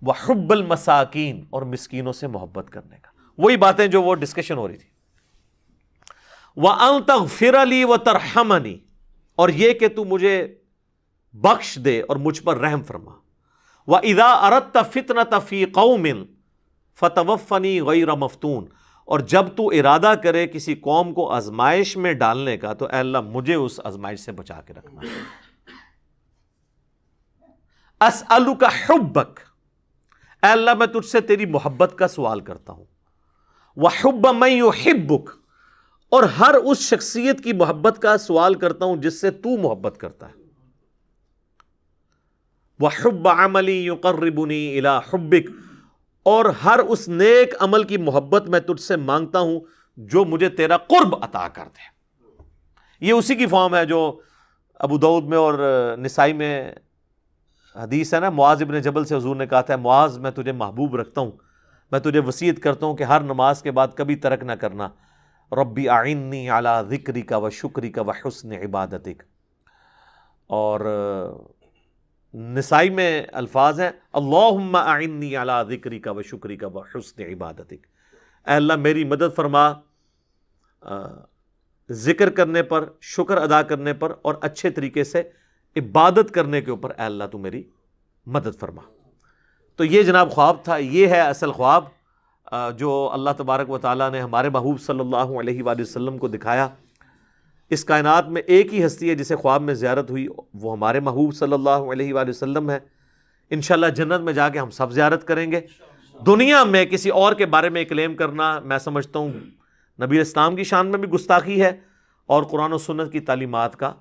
وحب المساکین، اور مسکینوں سے محبت کرنے کا، وہی باتیں جو وہ ڈسکشن ہو رہی تھی، وَأَن تَغْفِرَ لِي وَتَرْحَمَنِي، اور یہ کہ تو مجھے بخش دے اور مجھ پر رحم فرما، وَإِذَا أَرَدْتَ فِتْنَةَ فِي قَوْمٍ فَتَوَفَّنِي غَيْرَ مَفْتُونٍ، اور جب تو ارادہ کرے کسی قوم کو آزمائش میں ڈالنے کا تو اے اللہ مجھے اس آزمائش سے بچا کے رکھنا۔ اسألک حبک، اے اللہ میں تجھ سے تیری محبت کا سوال کرتا ہوں، وحب من یحبک، اور ہر اس شخصیت کی محبت کا سوال کرتا ہوں جس سے تو محبت کرتا ہے، وحب عملی یقربنی الی حبک، اور ہر اس نیک عمل کی محبت میں تجھ سے مانگتا ہوں جو مجھے تیرا قرب عطا کر دے۔ یہ اسی کی فارم ہے جو ابو داؤد میں اور نسائی میں حدیث ہے نا، معاذ ابن جبل سے حضور نے کہا تھا معاذ میں تجھے محبوب رکھتا ہوں، میں تجھے وصیت کرتا ہوں کہ ہر نماز کے بعد کبھی ترک نہ کرنا، ربی اعنی علی ذکرک و شکرک و حسن عبادتک۔ اور نسائی میں الفاظ ہیں اللہم اعنی علی ذکرک و شکرک و حسن عبادتک، اے اللہ میری مدد فرما ذکر کرنے پر، شکر ادا کرنے پر، اور اچھے طریقے سے عبادت کرنے کے اوپر، اے اللہ تو میری مدد فرما۔ تو یہ جناب خواب تھا، یہ ہے اصل خواب جو اللہ تبارک و تعالیٰ نے ہمارے محبوب صلی اللہ علیہ وآلہ وسلم کو دکھایا۔ اس کائنات میں ایک ہی ہستی ہے جسے خواب میں زیارت ہوئی، وہ ہمارے محبوب صلی اللہ علیہ وآلہ وسلم ہے۔ انشاءاللہ جنت میں جا کے ہم سب زیارت کریں گے۔ دنیا میں کسی اور کے بارے میں کلیم کرنا میں سمجھتا ہوں نبی اسلام کی شان میں بھی گستاخی ہے، اور قرآن و سنت کی تعلیمات کا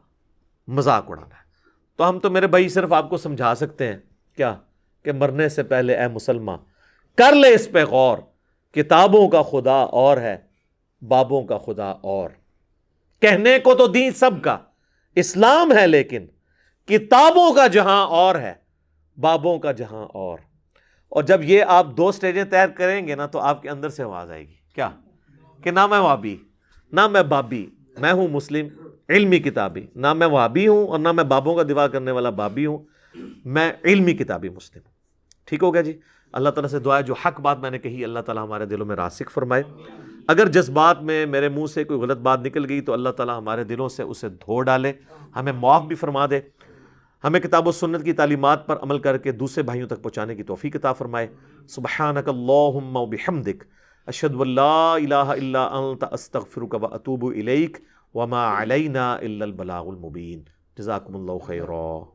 مذاق اڑانا ہے۔ تو ہم تو میرے بھائی صرف آپ کو سمجھا سکتے ہیں کیا کہ مرنے سے پہلے اے مسلمان کر لے اس پہ غور، کتابوں کا خدا اور ہے، بابوں کا خدا اور۔ کہنے کو تو دین سب کا اسلام ہے، لیکن کتابوں کا جہاں اور ہے، بابوں کا جہاں اور۔ اور جب یہ آپ 2 سٹیجیں طے کریں گے نا تو آپ کے اندر سے آواز آئے گی کیا کہ نہ میں وہابی، نہ میں بابی، میں ہوں مسلم علمی کتابی، نہ میں وہابی ہوں اور نہ میں بابوں کا دفاع کرنے والا بابی ہوں، میں علمی کتابی مسلم ہوں۔ ٹھیک ہو گیا جی. اللہ تعالیٰ سے دعا ہے جو حق بات میں نے کہی اللہ تعالیٰ ہمارے دلوں میں راسخ فرمائے. اگر جذبات میں میرے منہ سے کوئی غلط بات نکل گئی تو اللہ تعالیٰ ہمارے دلوں سے اسے دھو ڈالے, ہمیں معاف بھی فرما دے, ہمیں کتاب و سنت کی تعلیمات پر عمل کر کے دوسرے بھائیوں تک پہنچانے کی توفیق عطا فرمائے. سبحانک اللہم و بحمدک اشہد ان لا الہ الا انت استغفرک و اتوب الیک وما علینا الا البلاغ المبین. جزاکم اللہ خیرا.